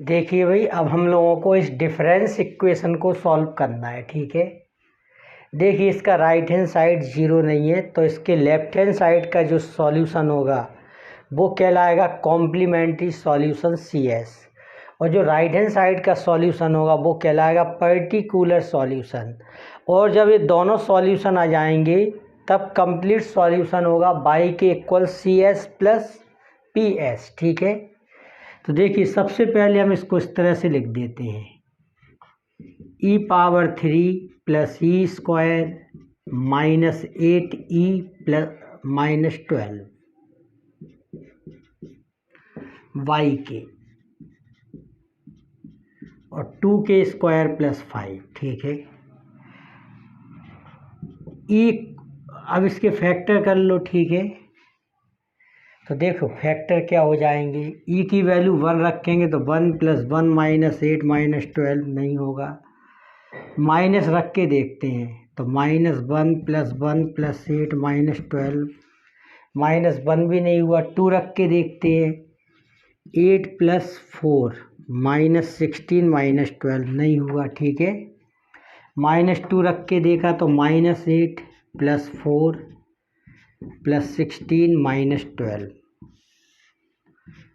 देखिए भाई, अब हम लोगों को इस डिफरेंस इक्वेशन को सॉल्व करना है। ठीक है, देखिए इसका राइट हैंड साइड जीरो नहीं है, तो इसके लेफ्ट हैंड साइड का जो सॉल्यूशन होगा वो कहलाएगा कॉम्प्लीमेंट्री सॉल्यूशन CS, और जो राइट हैंड साइड का सॉल्यूशन होगा वो कहलाएगा पर्टिकुलर सॉल्यूशन। और जब ये दोनों सॉल्यूशन आ जाएंगे तब कंप्लीट सॉल्यूशन होगा y के इक्वल CS प्लस PS। ठीक है, तो देखिए सबसे पहले हम इसको इस तरह से लिख देते हैं, e⁻³ plus e² minus 8e plus minus 12 y के, और 2k² प्लस 5। ठीक है, अब इसके फैक्टर कर लो। ठीक है, तो देखो फैक्टर क्या हो जाएंगे, e की वैल्यू 1 रखेंगे तो 1 + 1 माइनस 8 माइनस 12 नहीं होगा, माइनस रख के देखते हैं तो -1 + 1 + 8 माइनस 12, -1 भी नहीं हुआ। 2 रख के देखते हैं, 8 + 4 -16 माइनस 12 नहीं हुआ। ठीक है, -2 रख के देखा तो -8 + 4 + 16 माइनस 12,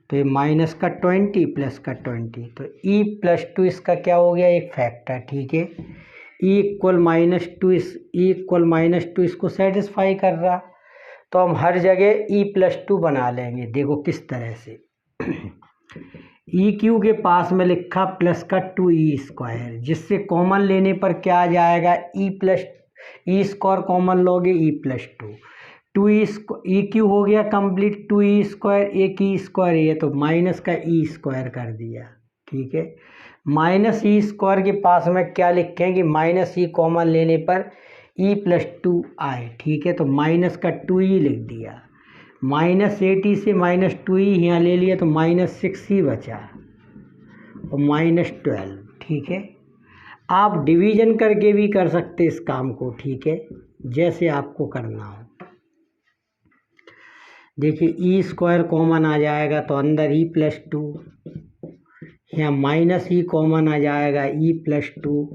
तो ये माइनस का 20 प्लस का 20, तो e+2 इसका क्या हो गया, एक फैक्टर। ठीक है, e=-2 e=-2 इसको सेटिस्फाई कर रहा, तो हम हर जगह e+2 बना लेंगे। देखो किस तरह से, EQ के पास में लिखा प्लस का 2e², जिससे कॉमन लेने पर क्या आ जाएगा, e² कॉमन लोगे e+2, 2EQ हो गया कंप्लीट, 2e², एक e² है तो माइनस का e² कर दिया। ठीक है, -e² के पास में क्या लिखेंगे, -e कॉमन लेने पर e+2 आए। ठीक है, तो माइनस का 2e लिख दिया, -80 से -2e यहाँ ले लिया तो -6 ही बचा, और -12। ठीक है, आप डिवीजन करके भी कर सकते इस काम को। ठीक है, जैसे आपको करना हो। देखिए e² कॉमन आ जाएगा तो अंदर e+2, यहाँ -e कॉमन आ जाएगा e+2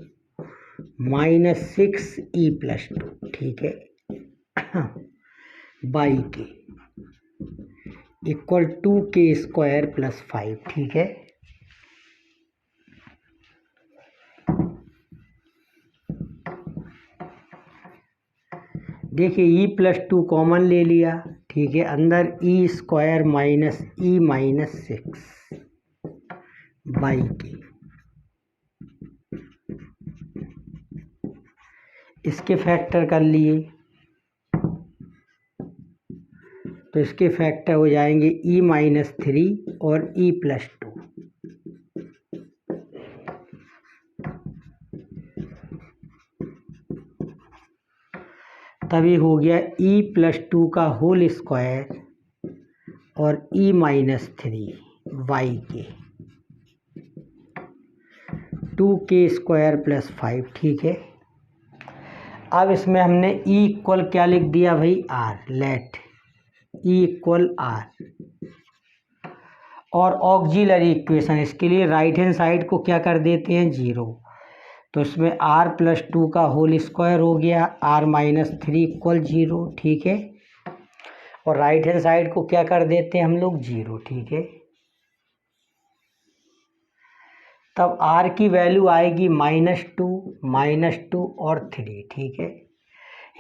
-6e+2। ठीक है, y के इक्वल 2k² प्लस 5। ठीक है, देखिए e+2 कॉमन ले लिया। ठीक है, अंदर e² minus e minus 6 y के, इसके फैक्टर कर लिए तो इसके फैक्टर हो जाएंगे e-3 और e+2। तभी हो गया e+2 का होल स्क्वायर और e-3 y के, 2k² प्लस 5। ठीक है, अब इसमें हमने e= क्या लिख दिया भाई, r, लेट e = r, और ऑक्सिलरी इक्वेशन इसके लिए राइट हैंड साइड को क्या कर देते हैं, 0, तो इसमें r+2 का होल स्क्वायर हो गया, r-3 = 0। ठीक है, और राइट हैंड साइड को क्या कर देते हैं हम लोग, 0। ठीक है, तब r की वैल्यू आएगी -2 और 3। ठीक है,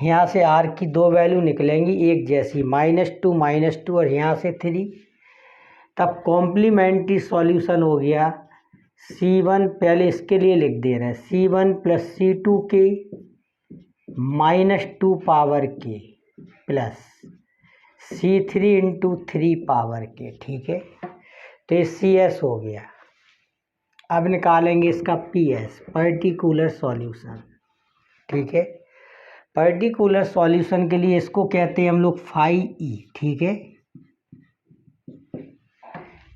यहाँ से r की दो वैल्यू निकलेंगी एक जैसी, -2 और यहाँ से 3, तब कॉम्प्लीमेंट्री सॉल्यूशन हो गया C1, पहले इसके लिए लिख दे रहे हैं, C1 + C2k -2 power k plus C3 × 3 power k। ठीक है, तो ये CS हो गया। अब निकालेंगे इसका PS, पर्टिकुलर सॉल्यूशन। ठीक है, पर्टिकुलर सॉल्यूशन के लिए इसको कहते हैं हम लोग φe। ठीक है,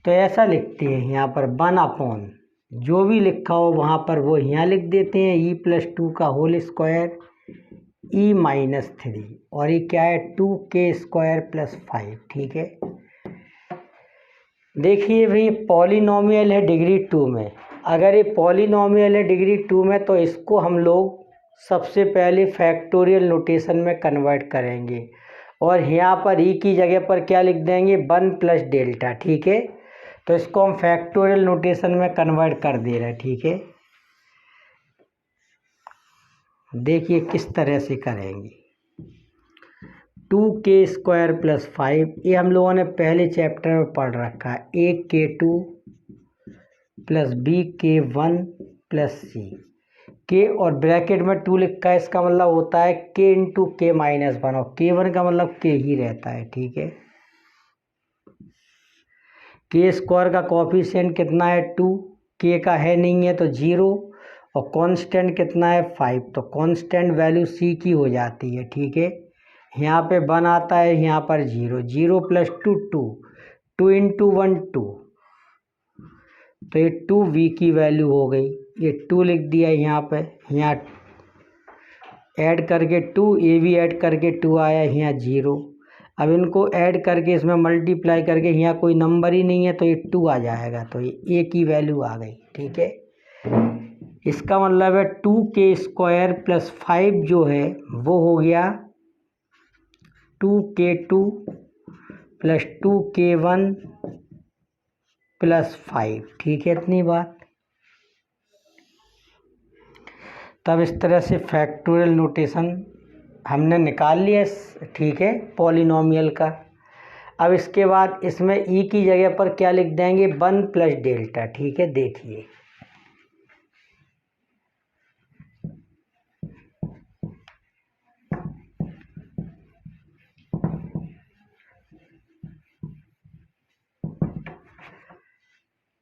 तो ऐसा लिखते हैं यहाँ पर 1/, जो भी लिखा हो वहाँ पर वो यहाँ लिख देते हैं, e+2 का होल स्क्वायर e-3, और ये क्या है, 2k² प्लस 5। ठीक है, देखिए भाई पॉलिनॉमियल है डिग्री 2 में। अगर ये पॉलिनॉमियल है डिग्री 2 में तो इसको हम लोग सबसे पहले फैक्टोरियल नोटेशन में कन्वर्ट करेंगे और यहाँ पर ई की जगह पर क्या लिख देंगे 1 प्लस डेल्टा। ठीक है, तो इसको हम फैक्टोरियल नोटेशन में कन्वर्ट कर दे रहे हैं। ठीक है, देखिए किस तरह से करेंगे। 2k² + 5 ये हम लोगों ने पहले चैप्टर में पढ़ रखा है। AK2 + BK1 + C के और ब्रैकेट में 2 लिखा है, इसका मतलब होता है k × k-1 और k1 का मतलब k ही रहता है। ठीक है, k² का कोफिशिएंट कितना है 2, k का है नहीं है तो 0 और कांस्टेंट कितना है 5, तो कांस्टेंट वैल्यू c की हो जाती है। ठीक है, यहाँ पे 1 आता है, यहाँ पर 0, 0 + 2 2, 2 × 1 2, तो ये 2v की वैल्यू हो गई। ये 2 लिख दिया यहाँ पे, यहाँ ऐड करके 2, ये भी ऐड करके 2 आया, यहाँ 0। अब इनको ऐड करके इसमें मल्टीप्लाई करके यहाँ कोई नंबर ही नहीं है तो ये 2 आ जाएगा, तो ये a की वैल्यू आ गई। ठीक है, इसका मतलब है 2k² + 5 जो है वो हो गया 2k2 + 2k1 + 5। ठीक है, इतनी बात। तब इस तरह से फैक्टोरियल नोटेशन हमने निकाल लिया। ठीक है, पॉलिनॉमियल का। अब इसके बाद इसमें ई की जगह पर क्या लिख देंगे 1 प्लस डेल्टा। ठीक है, देखिए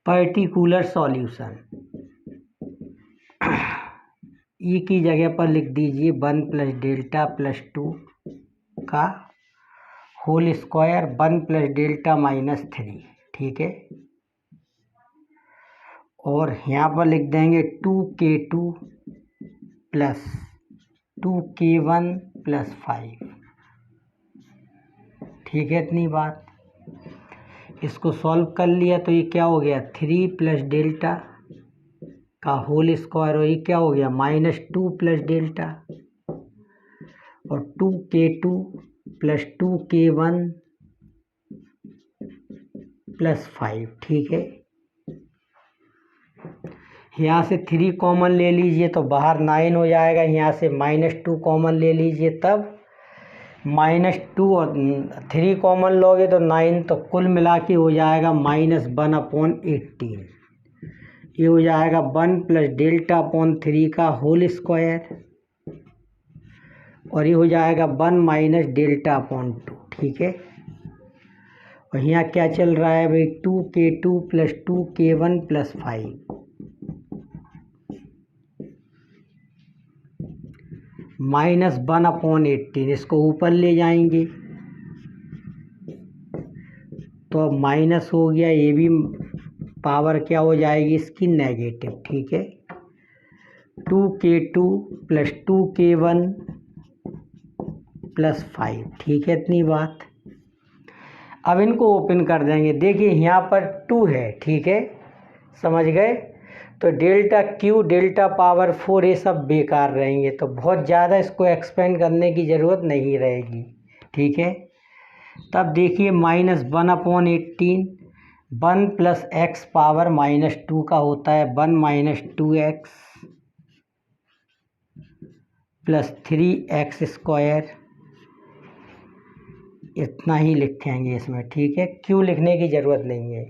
पर्टिकुलर सॉल्यूशन ई की जगह पर लिख दीजिए 1 प्लस डेल्टा + 2 का होल स्क्वायर 1 प्लस डेल्टा -3। ठीक है, और यहाँ पर लिख देंगे 2k2 + 2k1 + 5। ठीक है, इतनी बात। इसको सॉल्व कर लिया तो ये क्या हो गया 3 प्लस डेल्टा का होल स्क्वायर, और ये क्या हो गया -2 प्लस डेल्टा, और 2k2 + 2k1 + 5। ठीक है, यहाँ से 3 कॉमन ले लीजिए तो बाहर 9 हो जाएगा, यहाँ से -2 कॉमन ले लीजिए तब -2 और 3 कॉमन लोगे तो 9, तो कुल मिला के हो जाएगा -1/18। ये हो जाएगा 1 प्लस डेल्टा अपॉन 3 का होल स्क्वायर, और ये हो जाएगा 1 माइनस डेल्टा अपॉन 2। ठीक है, और यहाँ क्या चल रहा है भाई 2k2 + 2k1 + 5 -1/18। इसको ऊपर ले जाएंगे तो अब माइनस हो गया, ये भी पावर क्या हो जाएगी इसकी नेगेटिव। ठीक है, 2k2 + 2k1 + 5। ठीक है, इतनी बात। अब इनको ओपन कर देंगे। देखिए यहाँ पर 2 है। ठीक है, समझ गए, तो डेल्टा Q डेल्टा पावर 4 ये सब बेकार रहेंगे, तो बहुत ज़्यादा इसको एक्सपेंड करने की ज़रूरत नहीं रहेगी। ठीक है, तब देखिए -1/18, 1 + x पावर -2 का होता है 1 - 2x + 3x²। इतना ही लिखेंगे इसमें। ठीक है, क्यों लिखने की ज़रूरत नहीं है।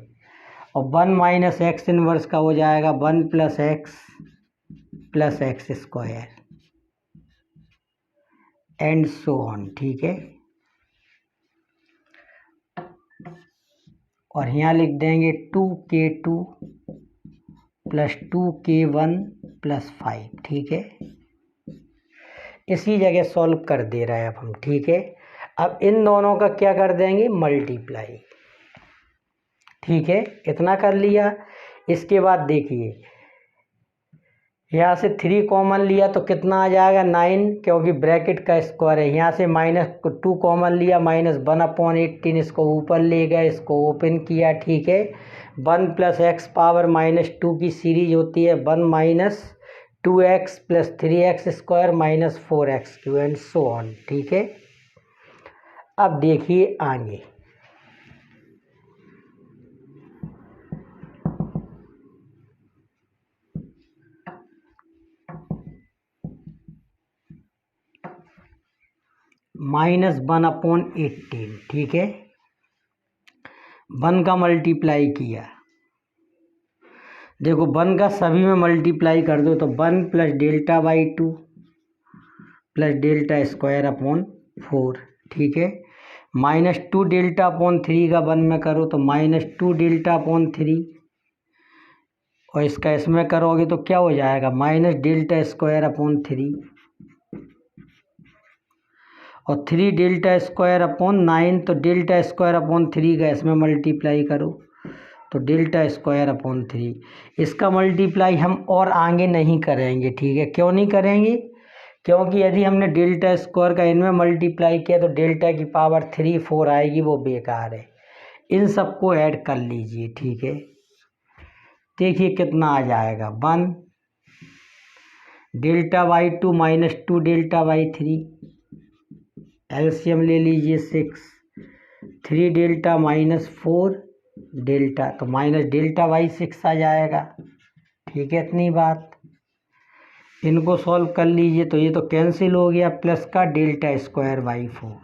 और 1 - x इनवर्स का हो जाएगा 1 + x + x² and so on. ठीक है, और यहाँ लिख देंगे 2k2 + 2k1 + 5। ठीक है, इसी जगह सॉल्व कर दे रहे हैं अब हम। ठीक है, अब इन दोनों का क्या कर देंगे मल्टीप्लाई। ठीक है, इतना कर लिया। इसके बाद देखिए यहाँ से 3 कॉमन लिया तो कितना आ जाएगा 9, क्योंकि ब्रैकेट का स्क्वायर है। यहाँ से -2 कॉमन लिया, -1/18, इसको ऊपर ले गए, इसको ओपन किया, ठीक है। 1 + x पावर -2 की सीरीज होती है 1 - 2x + 3x² - 4x³ and so on, ठीक है। अब देखिए आगे, -1/18, ठीक है। 1 का मल्टीप्लाई किया, देखो 1 का सभी में मल्टीप्लाई कर दो तो 1 + Δ/2 + Δ²/4, ठीक है। -2 Δ/3 का 1 में करो तो -2 Δ/3, और इसका इसमें करोगे तो क्या हो जाएगा -Δ²/3, और 3 Δ²/9, तो Δ²/3 का इसमें मल्टीप्लाई करो तो Δ²/3। इसका मल्टीप्लाई हम और आगे नहीं करेंगे, ठीक है। क्यों नहीं करेंगे? क्योंकि यदि हमने Δ² का इनमें मल्टीप्लाई किया तो Δ⁴ 4 आएगी, वो बेकार है। इन सबको ऐड कर लीजिए, ठीक है। देखिए कितना आ जाएगा 1 Δ/2 - 2 Δ/3, एलसीएम ले लीजिए 6, 3 Δ - 4 Δ, तो -Δ/6 आ जाएगा, ठीक है। इतनी बात, इनको सॉल्व कर लीजिए तो ये तो कैंसिल हो गया, प्लस का Δ²/4।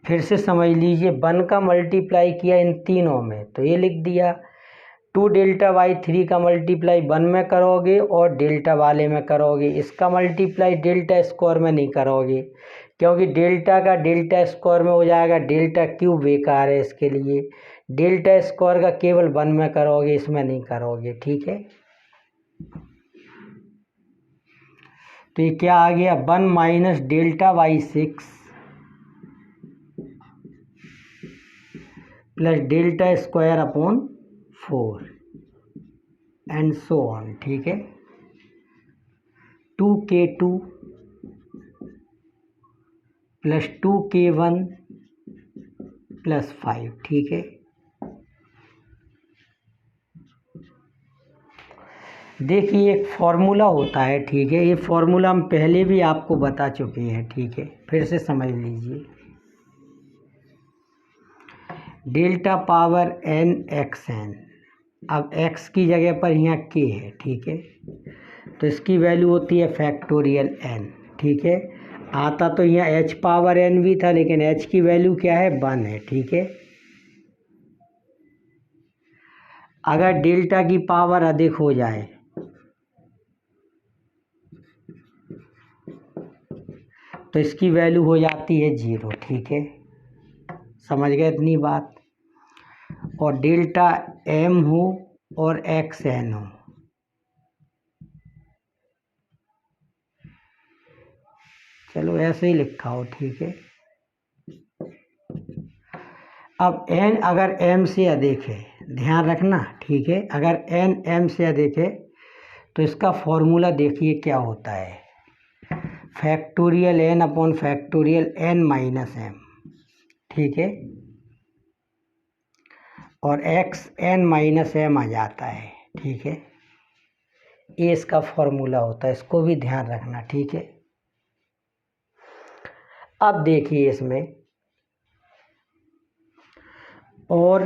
फिर से समझ लीजिए, 1 का मल्टीप्लाई किया इन तीनों में तो ये लिख दिया, 2 Δ/3 का मल्टीप्लाई 1 में करोगे और डेल्टा वाले में करोगे, इसका मल्टीप्लाई Δ² में नहीं करोगे, क्योंकि डेल्टा का Δ² में हो जाएगा, Δ³ बेकार है इसके लिए। Δ² का केवल 1 में करोगे, इसमें नहीं करोगे, ठीक है। तो ये क्या आ गया 1 - Δ/6 + Δ²/4 एंड सो ऑन, ठीक है। 2k2 + 2k1 + 5, ठीक है। देखिए एक फॉर्मूला होता है, ठीक है। ये फॉर्मूला हम पहले भी आपको बता चुके हैं, ठीक है। फिर से समझ लीजिए, Δ⁴n(xn), अब x की जगह पर यहाँ k है, ठीक है। तो इसकी वैल्यू होती है फैक्टोरियल n, ठीक है। आता तो यहाँ h⁴n भी था, लेकिन h की वैल्यू क्या है 1 है, ठीक है। अगर डेल्टा की पावर अधिक हो जाए तो इसकी वैल्यू हो जाती है 0, ठीक है। समझ गए इतनी बात। और Δm हो और xn हो, चलो ऐसे ही लिखा हो, ठीक है। अब n अगर m से अधिक है, ध्यान रखना, ठीक है। अगर n m से अधिक है तो इसका फॉर्मूला देखिए क्या होता है, फैक्टोरियल n/फैक्टोरियल n - m, ठीक है। और xn - m आ जाता है, ठीक है। ये इसका फॉर्मूला होता है, इसको भी ध्यान रखना, ठीक है। अब देखिए इसमें, और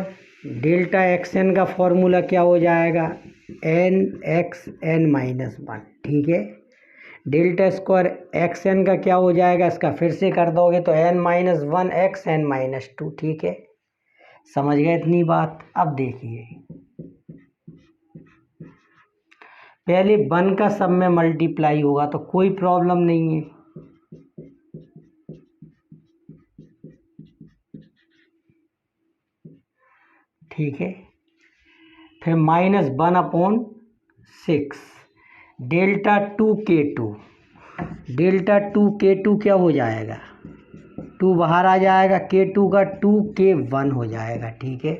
Δxn का फॉर्मूला क्या हो जाएगा nxn - 1, ठीक है। Δ² xn का क्या हो जाएगा, इसका फिर से कर दोगे तो n - 1 xn - 2, ठीक है। समझ गए इतनी बात। अब देखिए, पहले 1 का सब में मल्टीप्लाई होगा तो कोई प्रॉब्लम नहीं है, ठीक है। फिर -1/6 Δ2k2, Δ2k2 क्या हो जाएगा, 2 बाहर आ जाएगा, k2 का 2k1 हो जाएगा, ठीक है।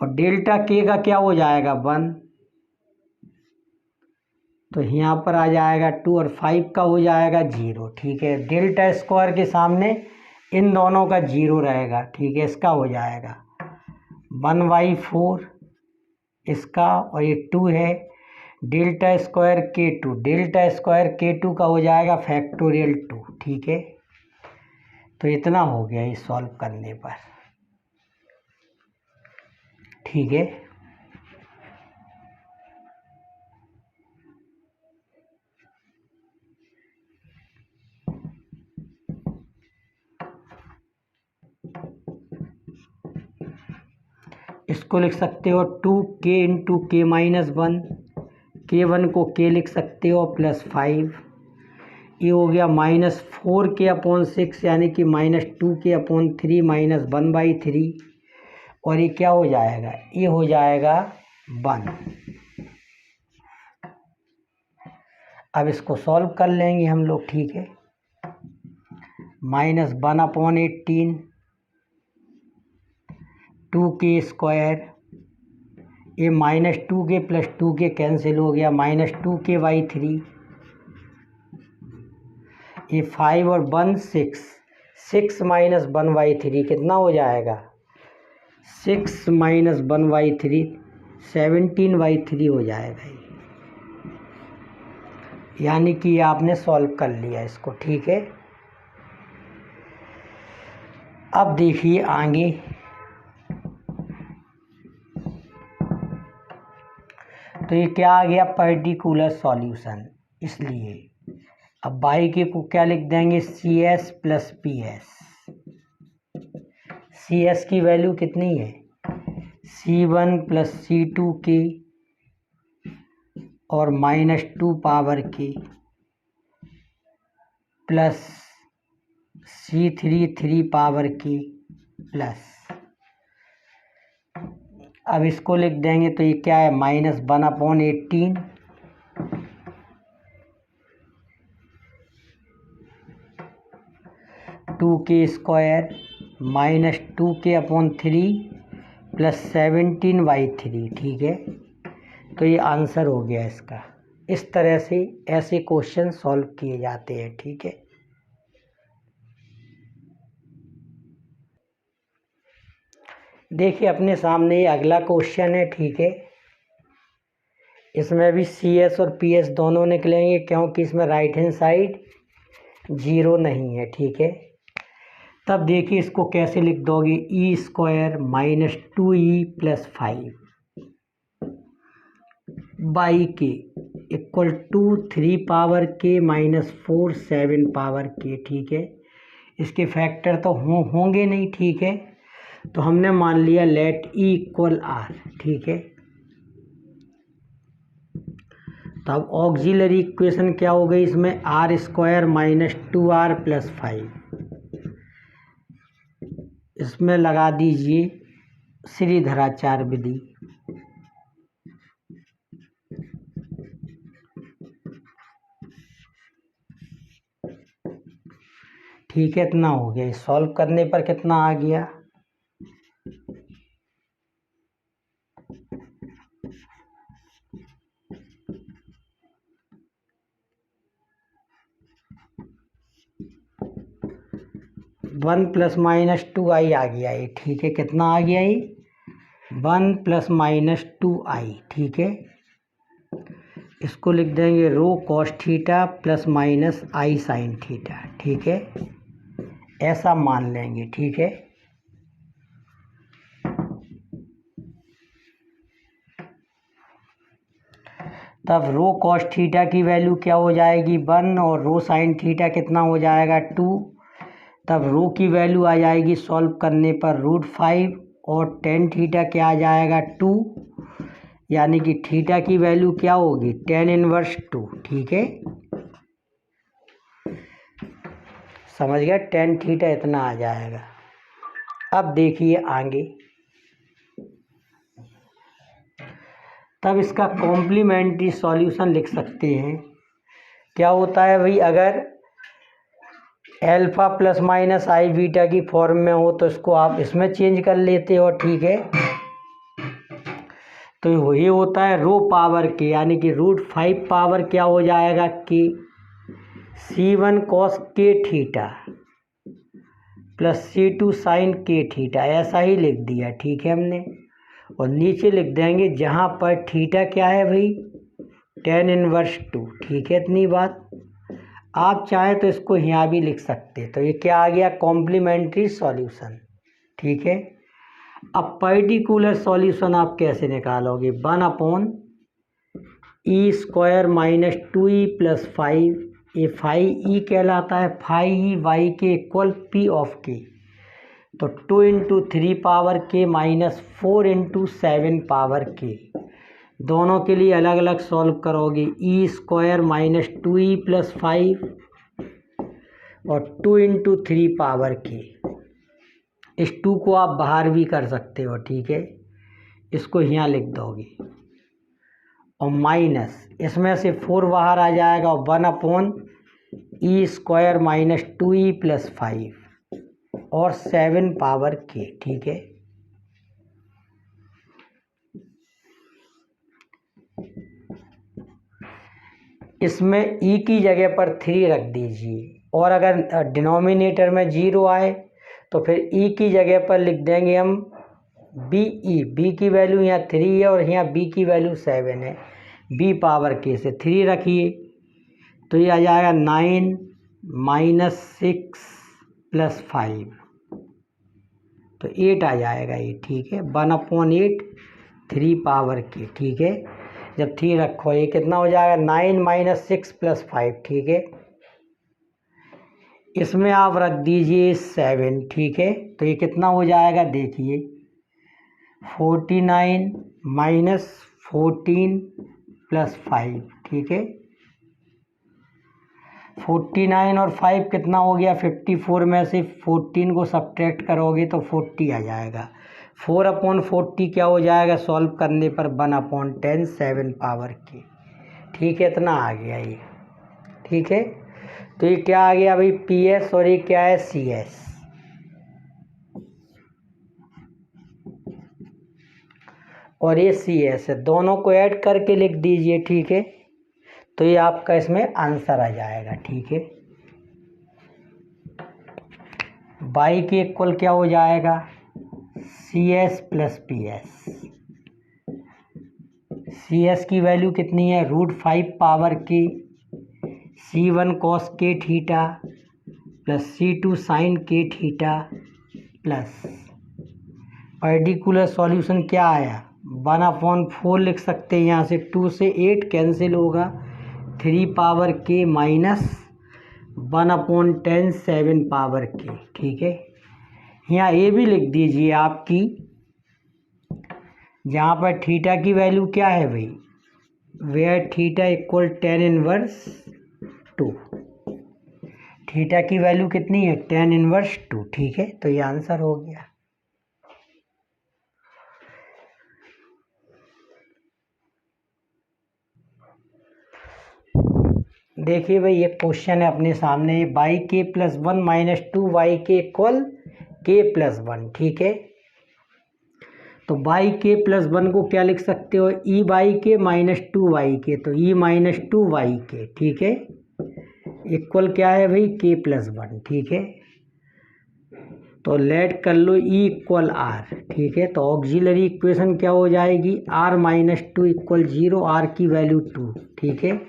और डेल्टा के का क्या हो जाएगा 1, तो यहाँ पर आ जाएगा 2 और 5 का हो जाएगा 0। ठीक है, डेल्टा स्क्वायर के सामने इन दोनों का 0 रहेगा। ठीक है, इसका हो जाएगा 1/4 इसका, और ये 2 है delta square k2, delta square k2 का हो जाएगा फैक्टोरियल 2। ठीक है, तो इतना हो गया ये सॉल्व करने पर। ठीक है, इसको लिख सकते हो 2k इंटू के माइनस 1, k1 को k लिख सकते हो प्लस 5, ये हो गया -4k/6 यानी कि -2k/3 -1/3, और ये क्या हो जाएगा, ये हो जाएगा 1। अब इसको सॉल्व कर लेंगे हम लोग। ठीक है, -1/18 2k², ये -2k प्लस 2k कैंसिल हो गया, -2k/3, ये 5 और 1 6, 6 - 1/3 कितना हो जाएगा, 6 - 1/3 17/3 हो जाएगा ये। यानी कि आपने सॉल्व कर लिया इसको। ठीक है, अब देखिए आगे, तो ये क्या आ गया, पर्टिकुलर सॉल्यूशन। इसलिए अब बाई के को क्या लिख देंगे, CS प्लस PS। CS की वैल्यू कितनी है, C1 प्लस C2 के और -2 power K plus C3 3 power K plus, अब इसको लिख देंगे तो ये क्या है, -1/18 2k² -2k/3 प्लस 17/3। ठीक है, तो ये आंसर हो गया इसका। इस तरह से ऐसे क्वेश्चन सॉल्व किए जाते हैं। ठीक है, देखिए अपने सामने ये अगला क्वेश्चन है। ठीक है, इसमें भी CS और PS दोनों निकलेंगे क्योंकि इसमें राइट हैंड साइड 0 नहीं है। ठीक है, तब देखिए इसको कैसे लिख दोगे, E² -2E plus 5 by K equal to 3 power के -4 7 पावर के। ठीक है, इसके फैक्टर तो होंगे नहीं। ठीक है, तो हमने मान लिया लेट E = R। ठीक है, तब ऑक्सिलरी इक्वेशन क्या हो गई इसमें, R² -2R प्लस 5, इसमें लगा दीजिए श्रीधराचार्य विधि। ठीक है, इतना हो गया। सॉल्व करने पर कितना आ गया, वन प्लस माइनस 2i आ गया ये। ठीक है, कितना आ गया ये, 1 + -2i। ठीक है, इसको लिख देंगे ρ cos θ + i sin θ। ठीक है, ऐसा मान लेंगे। ठीक है, तब ρ cos θ की वैल्यू क्या हो जाएगी 1, और ρ sin θ कितना हो जाएगा 2। तब ρ की वैल्यू आ जाएगी सॉल्व करने पर √5, और tan θ क्या आ जाएगा 2, यानी कि थीटा की वैल्यू क्या होगी tan इनवर्स 2। ठीक है, समझ गया, tan θ इतना आ जाएगा। अब देखिए आगे, तब इसका कॉम्प्लीमेंट्री सॉल्यूशन लिख सकते हैं। क्या होता है भाई, अगर अल्फा ± i बीटा की फॉर्म में हो तो इसको आप इसमें चेंज कर लेते हो। ठीक है, तो ये होता है रो पावर के, यानी कि √5 पावर क्या हो जाएगा के, C1 cos के थीटा प्लस C2 साइन के थीटा, ऐसा ही लिख दिया, ठीक है हमने। और नीचे लिख देंगे जहाँ पर थीटा क्या है भाई, tan−1/2, ठीक है। इतनी बात, आप चाहें तो इसको यहाँ भी लिख सकते। तो ये क्या आ गया, कॉम्प्लीमेंट्री सॉल्यूशन, ठीक है। अब पर्टिकुलर सॉल्यूशन आप कैसे निकालोगे, 1/e² - 2e + 5, ये 5e कहलाता है, 5e y के इक्वल p ऑफ k। तो 2 × 3 पावर k -4 × 7 पावर k, दोनों के लिए अलग अलग सॉल्व करोगे। e² - 2e + 5 और 2 × 3 पावर k। इस 2 को आप बाहर भी कर सकते हो, ठीक है, इसको यहाँ लिख दोगे। और माइनस इसमें से 4 बाहर आ जाएगा, और 1/e² - 2e + 5 और 7 पावर k, ठीक है। इसमें e की जगह पर 3 रख दीजिए, और अगर डिनोमिनेटर में 0 आए तो फिर e की जगह पर लिख देंगे हम b की वैल्यू यहाँ 3 है और यहाँ b की वैल्यू 7 है, b पावर k से 3 रखिए, तो ये आ जाएगा 9 - 6 + 5, तो 8 आ जाएगा ये, ठीक है। 1/8 3 पावर k, ठीक है। जब 3 रखो ये कितना हो जाएगा, 9 - 6 + 5, ठीक है। इसमें आप रख दीजिए 7, ठीक है। तो ये कितना हो जाएगा, देखिए 49 - 14 + 5, ठीक है। 49 और 5 कितना हो गया, 54 में से 14 को सब्ट्रैक्ट करोगे तो 40 आ जाएगा। 4/40 क्या हो जाएगा, सॉल्व करने पर 1/10 7 पावर k, ठीक है। इतना आ गया ये, ठीक है। तो ये क्या आ गया भाई, PS, और ये क्या है, CS। और ये CS है, दोनों को ऐड करके लिख दीजिए, ठीक है। तो ये आपका इसमें आंसर आ जाएगा, ठीक है। y के इक्वल क्या हो जाएगा, CS + PS। CS की वैल्यू कितनी है, √5 power k, C1 cos k theta plus C2 sine k theta plus particular solution क्या आया, 1/4 लिख सकते हैं। यहाँ से 2 से 8 कैंसिल होगा, 3 power k minus 1/10 7 power k, ठीक है। यहाँ ये भी लिख दीजिए आपकी, जहाँ पर थीटा की वैल्यू क्या है भाई, where theta equal tan−1/2, theta की वैल्यू कितनी है, tan−2, ठीक है। तो ये आंसर हो गया। देखिए भाई, ये क्वेश्चन है अपने सामने, y k + 1 - 2y k equal k + 1, ठीक है। तो y k + 1 को क्या लिख सकते हो, e/k - 2y k, तो e - 2y k, ठीक है, इक्वल क्या है भाई, k + 1, ठीक है। तो लेट कर लो e = r, ठीक है। तो ऑक्सिलरी इक्वेशन क्या हो जाएगी, r - 2 = 0, r की वैल्यू 2, ठीक है।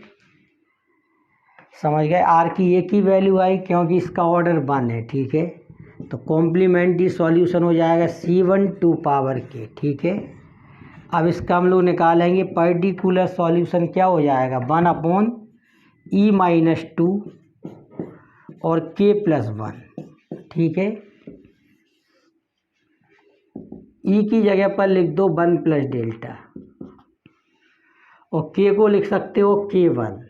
समझ गए, r की एक ही वैल्यू आई क्योंकि इसका ऑर्डर 1 है, ठीक है। तो कॉम्प्लीमेंट्री सॉल्यूशन हो जाएगा C1 2 पावर k, ठीक है। अब इसका हम लोग निकालेंगे पर्टिकुलर सॉल्यूशन, क्या हो जाएगा, 1/e - 2 और k + 1, ठीक है। e की जगह पर लिख दो 1 + डेल्टा, और k को लिख सकते हो k1,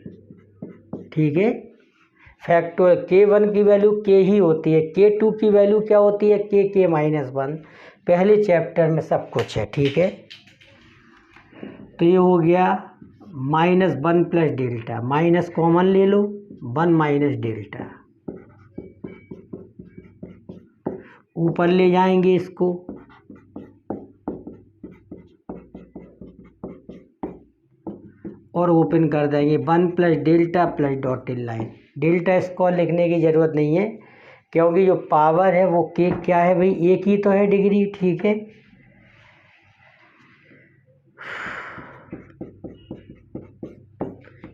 ठीक है। फैक्टर k1 की वैल्यू k ही होती है, k2 की वैल्यू क्या होती है, k -1, पहले चैप्टर में सब कुछ है, ठीक है। तो ये हो गया -1 + डेल्टा, माइनस कॉमन ले लो, 1 - डेल्टा, ऊपर ले जाएंगे इसको, और ओपन कर देंगे 1 plus delta plus dotted line. Delta square लिखने की ज़रूरत नहीं है क्योंकि जो पावर है वो के क्या है भाई, एक ही तो है डिग्री, ठीक है।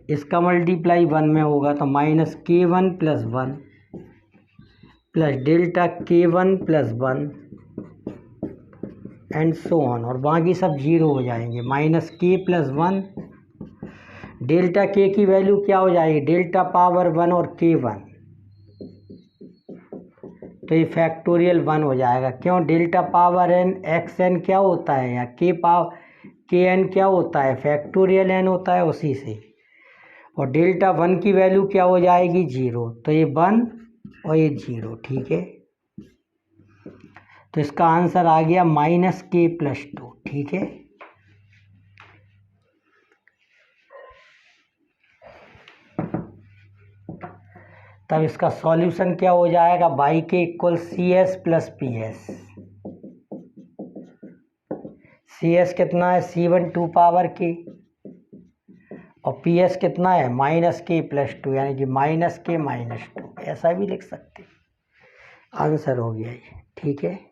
इसका मल्टीप्लाई 1 में होगा तो minus K1 plus 1 plus delta K1 plus 1 and so on, और बाकी सब जीरो हो जाएंगे। Minus K plus 1, delta K की वैल्यू क्या हो जाएगी, डेल्टा पावर 1 और K1, तो ये फैक्टोरियल 1 हो जाएगा। क्यों, delta power n X N क्या होता है, या के एन क्या होता है, फैक्टोरियल n होता है उसी से। और डेल्टा 1 की वैल्यू क्या हो जाएगी, 0, तो ये 1 और ये 0, ठीक है। तो इसका आंसर आ गया माइनस K प्लस 2, ठीक है। तब इसका सॉल्यूशन क्या हो जाएगा, Y K equal C S plus P S. C S कितना है, C1 2 पावर के, और पी एस कितना है, माइनस के प्लस 2, यानी कि माइनस के माइनस 2, ऐसा भी लिख सकते। आंसर हो गया ये, ठीक है।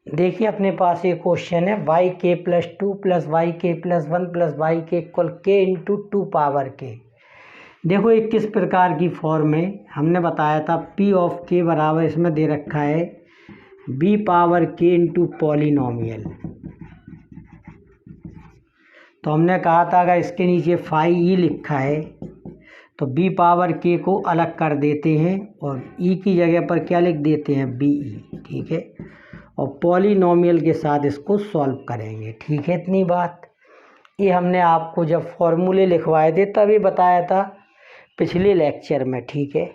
देखिए अपने पास ये क्वेश्चन है, वाई के प्लस 2 प्लस वाई के प्लस 1 प्लस वाई के इक्वल के इंटू 2 पावर के। देखो ये किस प्रकार की फॉर्म में हमने बताया था, पी ऑफ के बराबर इसमें दे रखा है बी पावर के इंटू पॉलिनोमियल। तो हमने कहा था अगर इसके नीचे फाई ई लिखा है तो बी पावर के को अलग कर देते हैं और ई की जगह पर क्या लिख देते हैं, बी ई, ठीक है। और पॉलिनोमियल के साथ इसको सॉल्व करेंगे, ठीक है। इतनी बात, ये हमने आपको जब फॉर्मूले लिखवाए थे तभी बताया था पिछले लेक्चर में, ठीक है।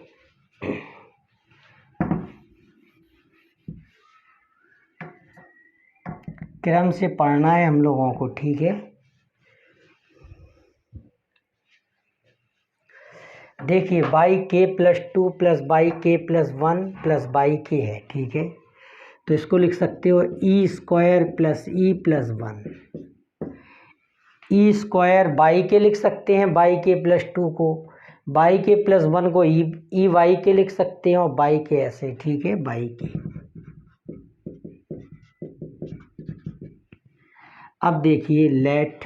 क्रम से पढ़ना है हम लोगों को, ठीक है। देखिए by K plus 2 plus by K plus 1 plus by K है, ठीक है। तो इसको लिख सकते हो E square plus E plus 1। E square by K लिख सकते हैं, बाई के प्लस 2 को, बाई के प्लस 1 को ई वाई के लिख सकते हैं, और बाई के ऐसे, ठीक है, बाई के। अब देखिए लेट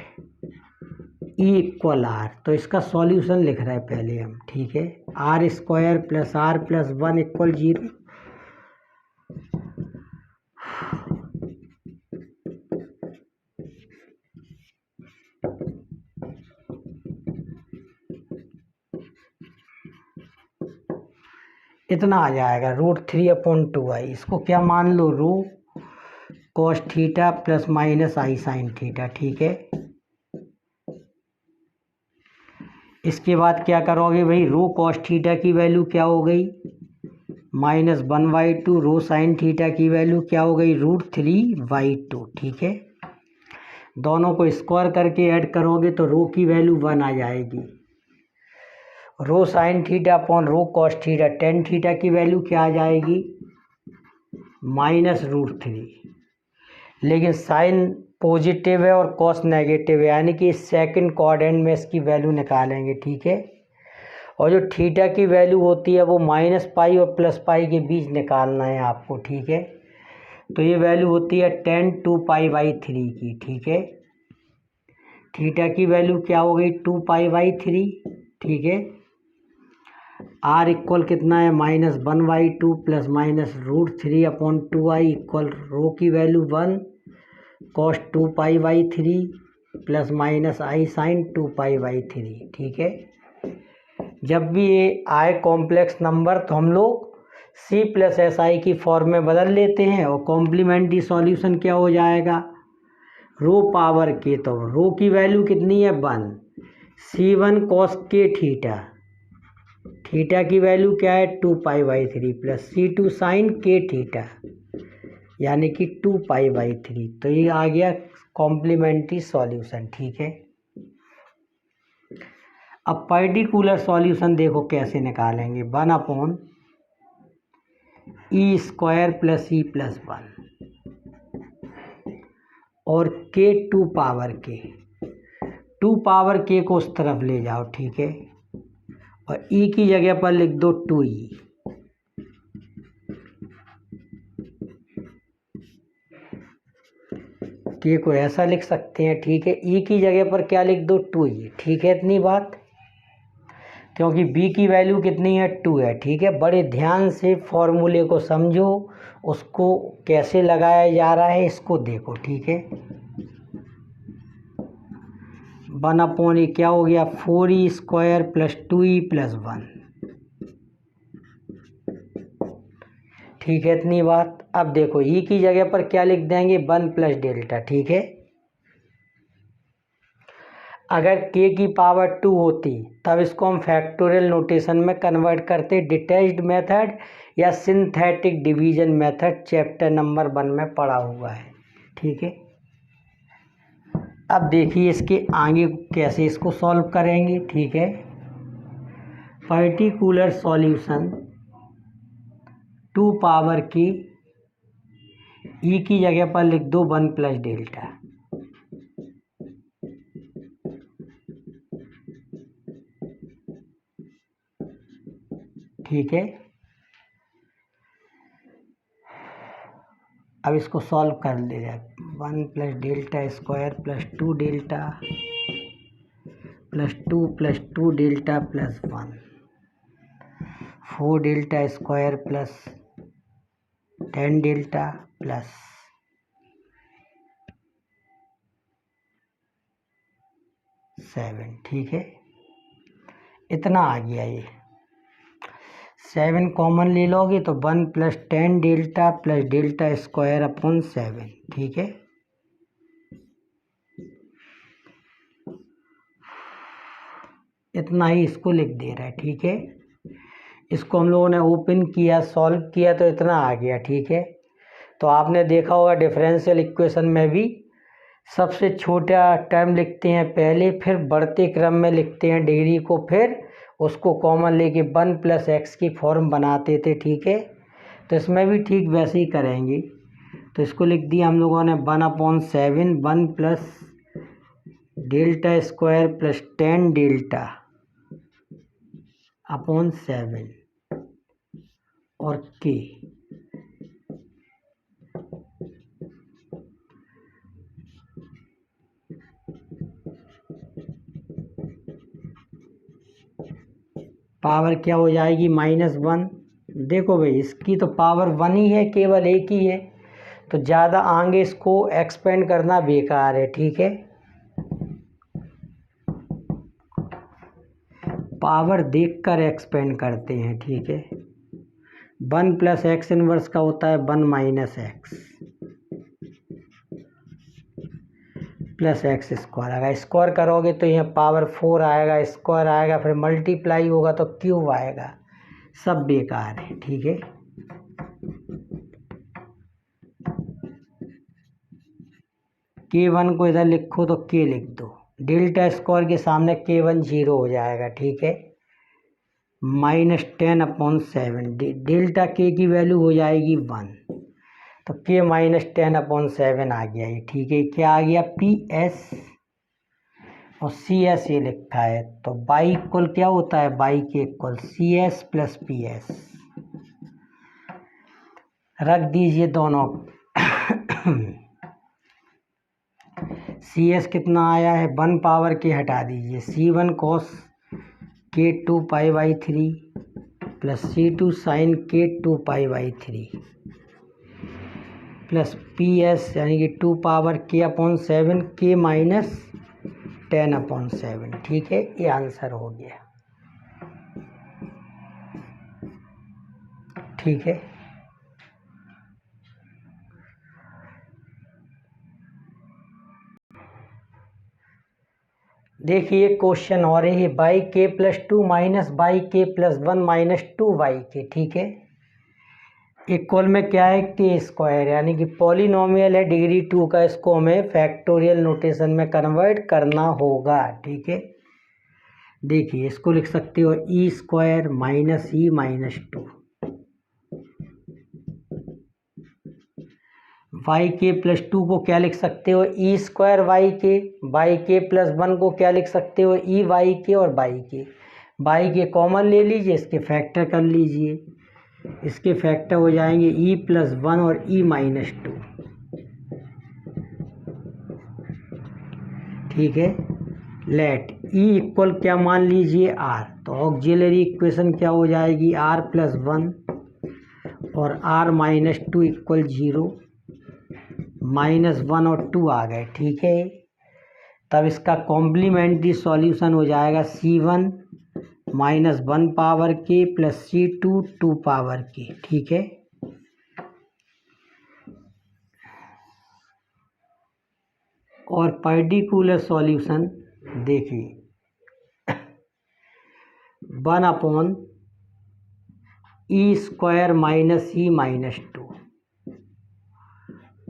ई इक्वल आर, तो इसका सॉल्यूशन लिख रहे हैं पहले हम, ठीक है। R square plus R plus 1 equal 0। इतना आ जाएगा √3/2i। इसको क्या मान लो, rho cos theta plus minus I sine theta, ठीक है। इसके बाद क्या करोगे भाई, रो कॉस थीटा की वैल्यू क्या हो गई, -1/2, रो साइन थीटा की वैल्यू क्या हो गई, √3/2, ठीक है। दोनों को स्क्वायर करके ऐड करोगे तो रो की वैल्यू 1 आ जाएगी। रो sine theta upon rho cos theta, tan theta की वैल्यू क्या आ जाएगी, -√3। लेकिन साइन पॉजिटिव है और कॉस नेगेटिव है, यानी कि सेकंड क्वाड्रेंट में इसकी वैल्यू निकालेंगे, ठीक है। और जो थीटा की वैल्यू होती है वो -पाई और +पाई के बीच निकालना है आपको, ठीक है। तो ये वैल्यू होती है tan 2π/3 की, ठीक है। थीटा की वैल्यू क्या हो गई, 2π/3, ठीक है। आर इक्वल कितना है, -1/2 प्लस -√3/2i इक्वल रो की value 1 cos 2π/3 plus minus I sign 2π/3, ठीक है। जब भी ये आए कॉम्प्लेक्स नंबर तो हम लोग c प्लस एस आई की फॉर्म में बदल लेते हैं, और कॉम्प्लीमेंट्री सॉल्यूशन क्या हो जाएगा, रो पावर के, तो रो की वैल्यू कितनी है 1, c1 cos के थीटा, थीटा की वैल्यू क्या है 2π/3 प्लस c2 साइन के थीटा, यानी कि 2π/3। तो ये आ गया कॉम्प्लीमेंट्री सॉल्यूशन, ठीक है। अब पर्टिकुलर सॉल्यूशन देखो कैसे निकालेंगे, 1/e² प्लस e प्लस 1। और के टू पावर के को उस तरफ ले जाओ, ठीक है, और ई की जगह पर लिख दो 2e। के को ऐसा लिख सकते हैं, ठीक है, ई की जगह पर क्या लिख दो 2e, ठीक है, इतनी बात, क्योंकि b की वैल्यू कितनी है 2 है, ठीक है। बड़े ध्यान से फॉर्मूले को समझो, उसको कैसे लगाया जा रहा है इसको देखो, ठीक है। 1/e क्या हो गया 4e² प्लस 2e प्लस 1, ठीक है, इतनी बात। अब देखो e की जगह पर क्या लिख देंगे 1 प्लस डेल्टा, ठीक है। अगर k की पावर 2 होती तब इसको हम फैक्टोरियल नोटेशन में कन्वर्ट करते, डिटैच्ड मेथड या synthetic division method, chapter number 1 में पढ़ा हुआ है, ठीक है। अब देखिए इसके आगे कैसे इसको सॉल्व करेंगे, ठीक है। पर्टिकुलर सॉल्यूशन 2 पावर की e की जगह पर लिख दो 1 प्लस डेल्टा, ठीक है। अब इसको सॉल्व कर ले जाए, 1 plus delta square plus 2 delta plus 2 plus 2 delta plus 1, 4 delta square plus 10 delta plus 7, ठीक है, इतना आ गया। ये 7 कॉमन ले लोगे तो 1 plus 10 delta plus delta square upon 7, ठीक है। इतना ही इसको लिख दे रहा है, ठीक है। इसको हम लोगों ने ओपन किया, सॉल्व किया तो इतना आ गया, ठीक है। तो आपने देखा होगा डिफरेंशियल इक्वेशन में भी सबसे छोटा टर्म लिखते हैं पहले, फिर बढ़ते क्रम में लिखते हैं डिग्री को, फिर उसको कॉमन लेके 1 प्लस एक्स की फॉर्म बनाते थे, ठीक है। तो इसमें भी ठीक वैसे ही करेंगे। तो इसको लिख दिया हम लोगों ने 1/7, 1 plus delta square plus 10 delta upon 7 और के। पावर क्या हो जाएगी -1। देखो भाई इसकी तो पावर 1 ही है, केवल एक ही है, तो ज़्यादा आगे इसको एक्सपेंड करना बेकार है, ठीक है। पावर देखकर एक्सपेंड करते हैं, ठीक है। 1 प्लस एक्स इनवर्स का होता है 1 minus x plus x square. अगर स्क्वायर करोगे तो यहाँ पावर 4 आएगा, स्क्वायर आएगा, फिर मल्टीप्लाई होगा तो क्यूब आएगा, सब बेकार है, ठीक है। K1 को इधर लिखो तो K लिख दो, डेल्टा स्क्वायर के सामने K1 0 हो जाएगा, ठीक है। -10/7, डेल्टा K की वैल्यू हो जाएगी 1, तो K -10/7 आ गया ये, ठीक है। क्या आ गया PS और CS ये लिखा है, तो बाई इक्वल क्या होता है, by K equal CS plus PS। रख दीजिए दोनों CS कितना आया है 1 पावर के हटा दीजिए, C1 cos K2 π/3 plus C2 sin K2 π/3 plus PS यानी कि 2 पावर K/7 K -10/7, ठीक है। ये आंसर हो गया, ठीक है। देखिए क्वेश्चन और है, by K plus 2 minus by K plus 1 minus 2y के, ठीक है। इक्वल में क्या है के स्क्वायर, यानी कि पॉलिनोमियल है डिग्री 2 का, इसको हमें फैक्टोरियल नोटेशन में कन्वर्ट करना होगा, ठीक है। देखिए इसको लिख सकते हो e² माइनस e -2 वाई के प्लस 2 को क्या लिख सकते हो, ई स्क्वायर वाई के प्लस 1 को क्या लिख सकते हो, ई वाई के, और वाई के कॉमन ले लीजिए, इसके फैक्टर कर लीजिए, इसके फैक्टर हो जाएंगे ई प्लस 1 और ई माइनस 2, ठीक है। लेट ई इक्वल क्या मान लीजिए, आर, तो ऑक्सिलरी इक्वेशन क्या हो जाएगी, आर प्लस 1 और आर माइनस 2 इक्वल 0, -1 और 2 आ गए, ठीक है। तब इसका कॉम्प्लीमेंट्री सॉल्यूशन हो जाएगा C1 -1 power K plus C2 2 power K, ठीक है। और पर्टिकुलर सॉल्यूशन देखिए 1/e square minus E minus 2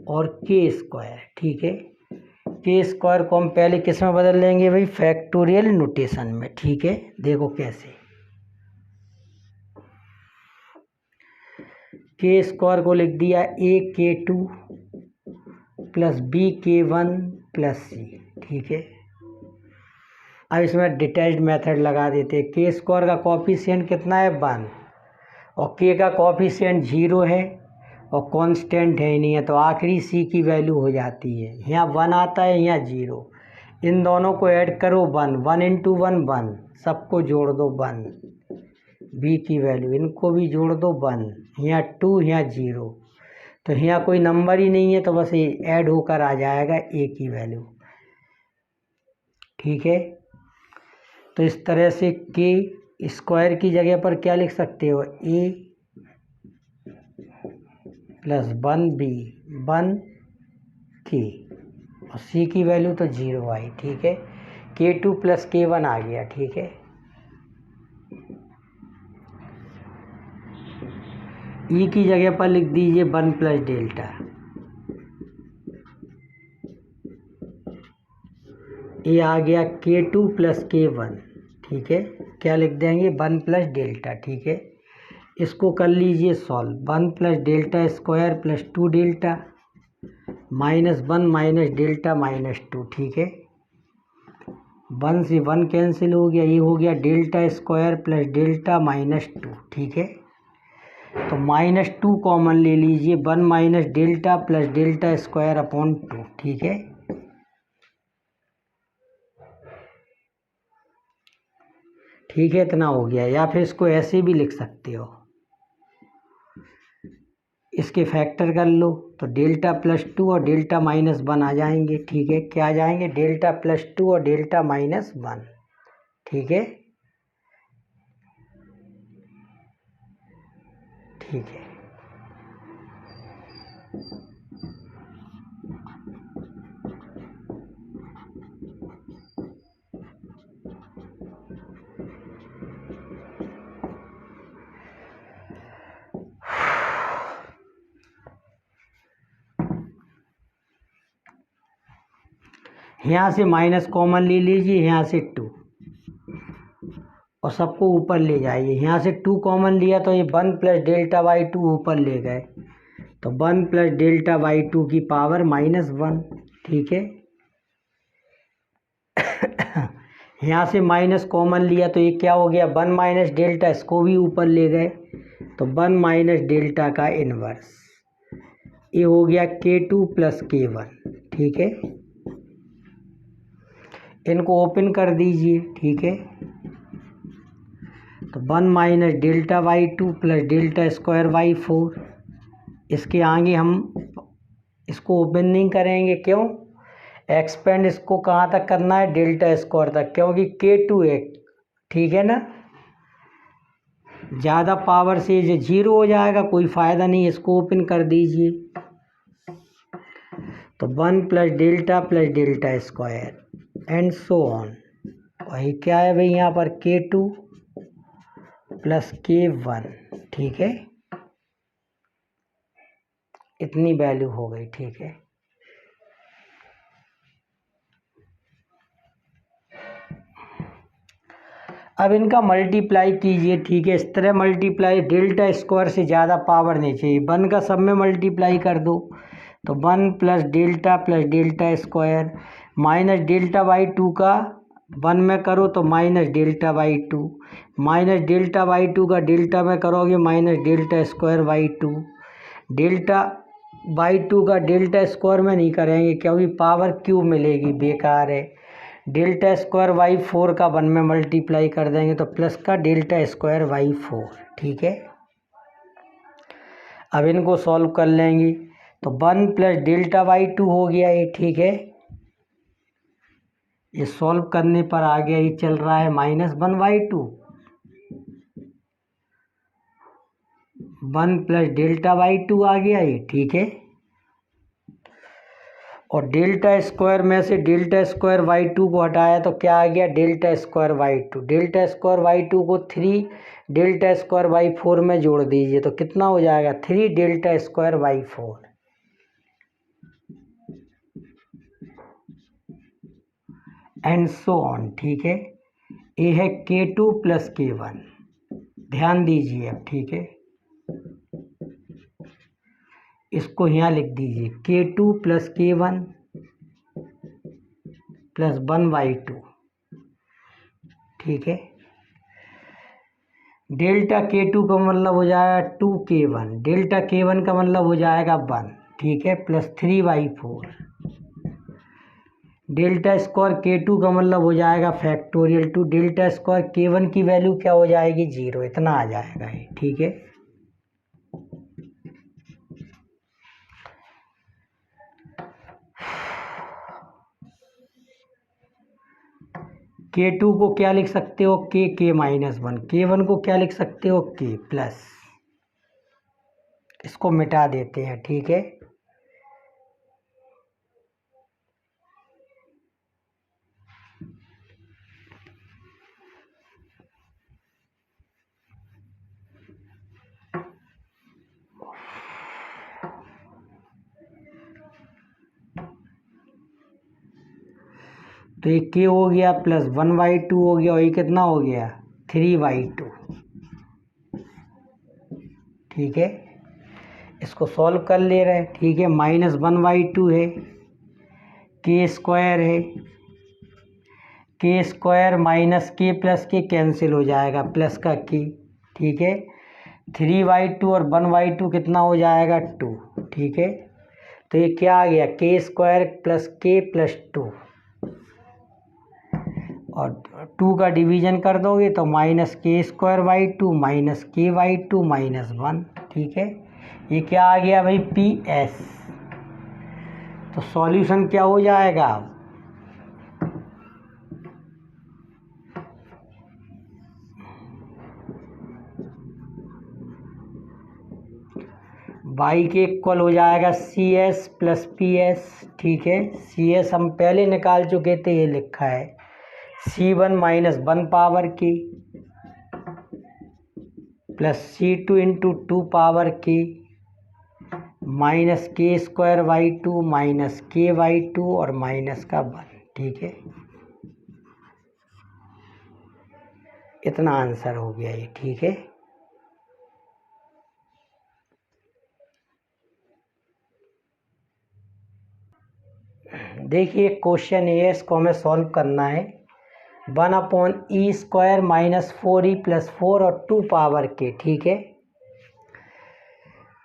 और के स्क्वायर, ठीक है। के स्क्वायर को हम पहले किस में बदल लेंगे भाई, फैक्टोरियल नोटेशन में, ठीक है। देखो कैसे, के स्क्वायर को लिख दिया AK2 plus BK1 plus C, ठीक है। अब इसमें डिटैच्ड मेथड लगा देते हैं। के स्क्वायर का कॉफिशिएंट कितना है, 1, और के का कॉफिशिएंट 0 है और कांस्टेंट है ही नहीं है, तो आखिरी सी की वैल्यू हो जाती है, यहाँ 1 आता है, यहाँ 0, इन दोनों को ऐड करो 1, 1 × 1 1, सबको जोड़ दो 1, बी की वैल्यू इनको भी जोड़ दो 1, यहाँ 2, यहाँ 0, तो यहाँ कोई नंबर ही नहीं है, तो बस ये ऐड होकर आ जाएगा ए की वैल्यू, ठीक है। तो इस तरह से के स्क्वायर की जगह पर क्या लिख सकते हो, ए प्लस 1b 1 के, और सी की वैल्यू तो 0 आई, ठीक है। K2 प्लस K1 आ गया, ठीक है। ई की जगह पर लिख दीजिए 1 प्लस डेल्टा, ये आ गया K2 प्लस K1, ठीक है। क्या लिख देंगे, 1 प्लस डेल्टा, ठीक है। इसको कर लीजिए solve, 1 plus delta square plus 2 delta -1 minus delta minus 2, ठीक है। 1 से 1 कैंसिल हो गया, ये हो गया delta square plus delta minus 2, ठीक है। तो -2 कॉमन ले लीजिए, 1 minus delta plus delta square upon 2, ठीक है। ठीक है, इतना हो गया। या फिर इसको ऐसे भी लिख सकते हो, इसके फैक्टर कर लो, तो डेल्टा प्लस 2 और डेल्टा माइनस 1 आ जाएंगे, ठीक है। क्या आ जाएंगे, डेल्टा प्लस 2 और डेल्टा माइनस 1, ठीक है, ठीक है। यहाँ से माइनस कॉमन ले लीजिए, यहाँ से 2, और सबको ऊपर ले जाइए। यहाँ से 2 कॉमन लिया तो ये 1 प्लस डेल्टा बाई 2 ऊपर ले गए, तो 1 प्लस डेल्टा बाई 2 की पावर -1, ठीक है। यहाँ से माइनस कॉमन लिया तो ये क्या हो गया, 1 माइनस डेल्टा, इसको भी ऊपर ले गए, तो 1 माइनस डेल्टा का इन्वर्स, ये हो गया K2 प्लस K1, ठीक है। इनको ओपन कर दीजिए, ठीक है। तो 1 minus delta by 2 plus delta square by 4, इसके आगे हम इसको ओपन नहीं करेंगे, क्यों, एक्सपेंड इसको कहाँ तक करना है, डेल्टा स्क्वायर तक, क्योंकि K2 है, ठीक है ना। ज़्यादा पावर से जो 0 हो जाएगा, कोई फ़ायदा नहीं, इसको ओपन कर दीजिए। तो 1 plus delta square and so on, वही क्या है भाई, यहाँ पर K2 प्लस K1, ठीक है। इतनी वैल्यू हो गई, ठीक है। अब इनका मल्टीप्लाई कीजिए, ठीक है। इस तरह मल्टीप्लाई, डेल्टा स्क्वायर से ज़्यादा पावर नहीं चाहिए, 1 का सब में मल्टीप्लाई कर दो, तो 1 plus delta square minus delta by 2 का 1 में करो तो minus delta by 2, minus delta by 2 का डेल्टा में करोगे minus delta square by 2, delta by 2 का डेल्टा स्क्वायर में नहीं करेंगे क्योंकि पावर क्यूब मिलेगी, बेकार है। डेल्टा स्क्वायर बाई 4 का 1 में मल्टीप्लाई कर देंगे तो प्लस का डेल्टा स्क्वायर बाई 4, ठीक है। अब इनको सॉल्व कर लेंगे तो 1 प्लस डेल्टा बाई 2 हो गया ये, ठीक है। ये सॉल्व करने पर आ गया, ये चल रहा है -1/2, 1 प्लस डेल्टा बाई 2 आ गया ये, ठीक है। और डेल्टा स्क्वायर में से डेल्टा स्क्वायर बाई 2 को हटाया तो क्या आ गया, delta square by 2। Delta square by 2 को 3 डेल्टा स्क्वायर बाई 4 में जोड़ दीजिए तो कितना हो जाएगा, 3 delta square by 4 and so on, ठीक है। ये है K2 प्लस K1, ध्यान दीजिए अब, ठीक है। इसको यहाँ लिख दीजिए K2 प्लस K1 प्लस 1/2, ठीक है। डेल्टा K2 का मतलब हो जाएगा 2K1, डेल्टा K1 का मतलब हो जाएगा 1, ठीक है, प्लस 3/4। डेल्टा स्क्वायर K2 का मतलब हो जाएगा फैक्टोरियल 2, डेल्टा स्क्वायर K1 की वैल्यू क्या हो जाएगी, 0, इतना आ जाएगा ये, ठीक है। K2 को क्या लिख सकते हो, K-1, K1 को क्या लिख सकते हो, K प्लस, इसको मिटा देते हैं, ठीक है। तो ये K हो गया प्लस 1/2 हो गया और ये कितना हो गया, 3/2, ठीक है। इसको सॉल्व कर ले रहे हैं, ठीक है। -1/2 है, K स्क्वायर है, K square minus K plus K cancel हो जाएगा, प्लस का K, ठीक है। 3/2 और 1/2 कितना हो जाएगा, 2, ठीक है। तो ये क्या आ गया, K square plus K plus 2, और 2 का डिवीजन कर दोगे तो -K²/2 माइनस K/2 -1, ठीक है। ये क्या आ गया भाई, PS। तो सॉल्यूशन क्या हो जाएगा, y के इक्वल हो जाएगा CS प्लस PS, ठीक है। CS हम पहले निकाल चुके थे, ये लिखा है C1 - 1 पावर की प्लस C2 इंटू 2 पावर की माइनस K²/2 माइनस K/2 और माइनस का 1, ठीक है। इतना आंसर हो गया ये, ठीक है। देखिए क्वेश्चन ये, इसको हमें सॉल्व करना है। 1/E² माइनस 4E प्लस 4 और 2 पावर के, ठीक है।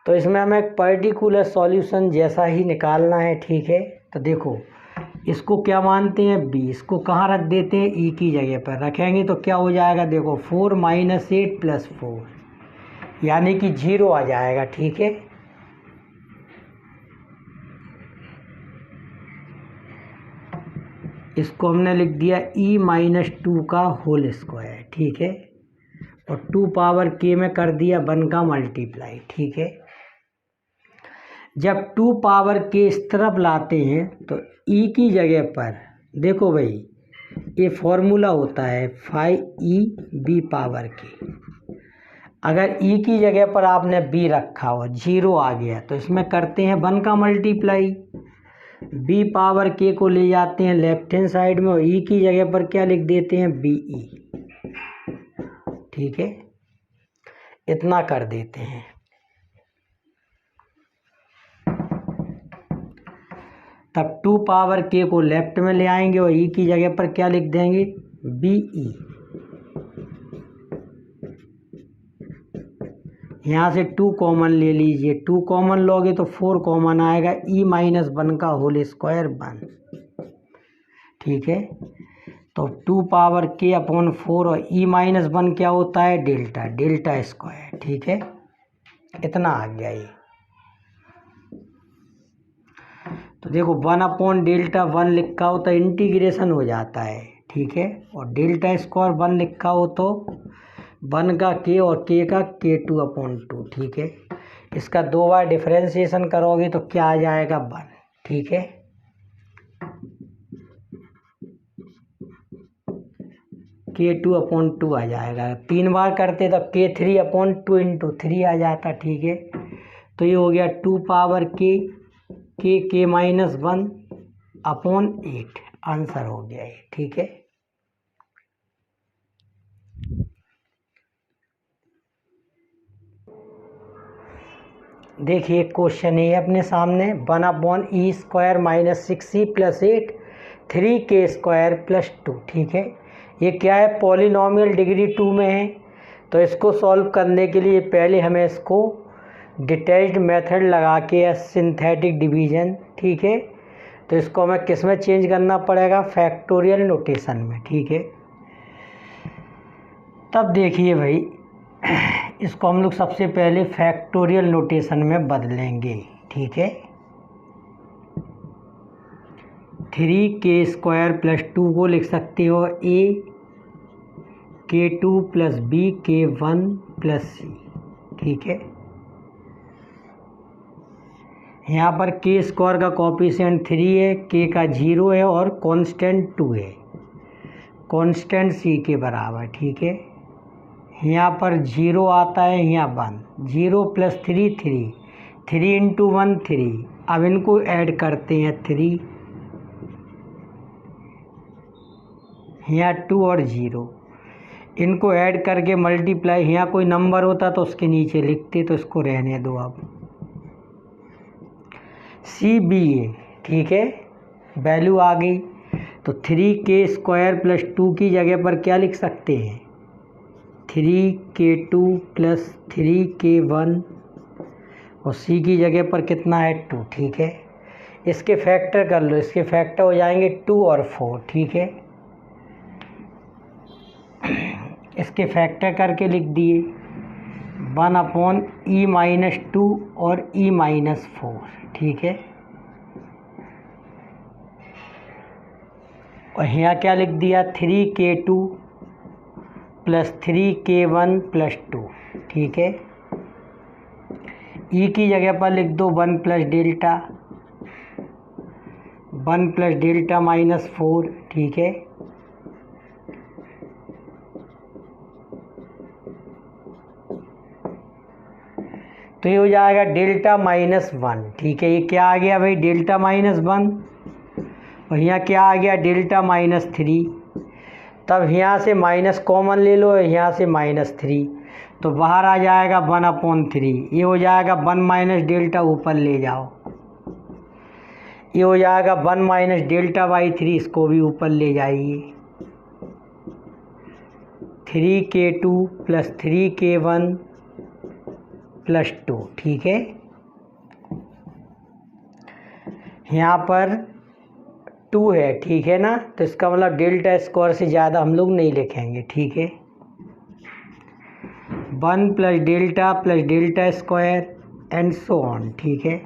तो इसमें हमें एक पर्टिकुलर सॉल्यूशन जैसा ही निकालना है, ठीक है। तो देखो इसको क्या मानते हैं, B, इसको कहाँ रख देते हैं, E की जगह पर रखेंगे तो क्या हो जाएगा, देखो 4 - 8 प्लस 4 यानी कि 0 आ जाएगा, ठीक है। इसको हमने लिख दिया E-2 का होल स्क्वायर, ठीक है। और 2 पावर K में कर दिया 1 का मल्टीप्लाई, ठीक है। जब 2 पावर K इस तरफ लाते हैं तो E की जगह पर देखो भाई, ये फॉर्मूला होता है 5EB पावर K। अगर E की जगह पर आपने B रखा हो, 0 आ गया, तो इसमें करते हैं 1 का मल्टीप्लाई, B पावर K को ले जाते हैं लेफ्ट हैंड साइड में और E की जगह पर क्या लिख देते हैं, BE, ठीक है। इतना कर देते हैं। तब 2 पावर k को लेफ्ट में ले आएंगे और e की जगह पर क्या लिख देंगे, बी ई। यहाँ से 2 कॉमन ले लीजिए, 2 कॉमन लोगे तो 4 कॉमन आएगा, e माइनस 1 का होल स्क्वायर 1। ठीक है, तो 2 पावर k अपॉन 4 और e माइनस 1 क्या होता है, डेल्टा, डेल्टा स्क्वायर। ठीक है, इतना आ गया ये। तो देखो 1 अपॉन डेल्टा 1 लिखा हो तो इंटीग्रेशन हो जाता है। ठीक है, और डेल्टा स्क्वायर 1 लिखा हो तो 1 का k और k का k2 अपॉन 2। ठीक है, इसका 2 बार डिफरेंशिएशन करोगे तो क्या आ जाएगा, 1। ठीक है, k2 अपॉन 2 आ जाएगा। 3 बार करते तो k3 अपॉन 2 इंटू 3 आ जाता। ठीक है, तो ये हो गया 2 power k minus 1 upon 8, answer हो गया ये। ठीक है, देखिए क्वेश्चन है अपने सामने, 1 upon E square minus 6e plus 8 3k square plus 2। ठीक है, ये क्या है, पॉलिनॉमियल डिग्री 2 में है। तो इसको सॉल्व करने के लिए पहले हमें इसको डिटैच्ड मेथड लगा के या सिंथेटिक डिवीजन, ठीक है, तो इसको हमें किस में चेंज करना पड़ेगा, फैक्टोरियल नोटेशन में। ठीक है, तब देखिए भाई इसको हम लोग सबसे पहले फैक्टोरियल नोटेशन में बदलेंगे। ठीक है, 3k स्क्वायर प्लस 2 को लिख सकते हो a k2 plus b k1 plus c। ठीक है, यहाँ पर k स्क्वायर का कोफिशिएंट 3 है, k का 0 है और कांस्टेंट 2 है, कांस्टेंट c के बराबर। ठीक है, यहाँ पर 0 आता है, यहाँ 1, 0 प्लस 3 3, 3 इंटू 1 3। अब इनको ऐड करते हैं, 3, यहाँ 2 और 0, इनको ऐड करके मल्टीप्लाई, यहाँ कोई नंबर होता तो उसके नीचे लिखते, तो इसको रहने दो। अब सी बी ए, ठीक है, वैल्यू आ गई। तो 3k स्क्वायर प्लस 2 की जगह पर क्या लिख सकते हैं, 3k2 प्लस 3k1 और c की जगह पर कितना है, 2। ठीक है, इसके फैक्टर कर लो, इसके फैक्टर हो जाएंगे 2 और 4। ठीक है, इसके फैक्टर करके लिख दिए 1 अपॉन ई माइनस 2 और ई माइनस 4। ठीक है, और यहाँ क्या लिख दिया, 3k2 प्लस 3k1 प्लस 2। ठीक है, ई की जगह पर लिख दो 1 plus delta, 1 plus delta minus 4। ठीक है, तो ये हो जाएगा डेल्टा माइनस 1। ठीक है, ये क्या आ गया भाई, डेल्टा माइनस 1, और यहाँ क्या आ गया, डेल्टा माइनस 3। तब यहाँ से माइनस कॉमन ले लो, यहाँ से माइनस 3, तो बाहर आ जाएगा 1 अपॉन 3। ये हो जाएगा 1 माइनस डेल्टा, ऊपर ले जाओ, ये हो जाएगा 1 माइनस डेल्टा बाई 3, इसको भी ऊपर ले जाइए। 3k2 plus 3k1 plus 2। ठीक है, यहाँ पर 2 है, ठीक है ना, तो इसका मतलब डेल्टा स्क्वायर से ज़्यादा हम लोग नहीं लिखेंगे। ठीक है, 1 plus delta square and so on. ठीक है,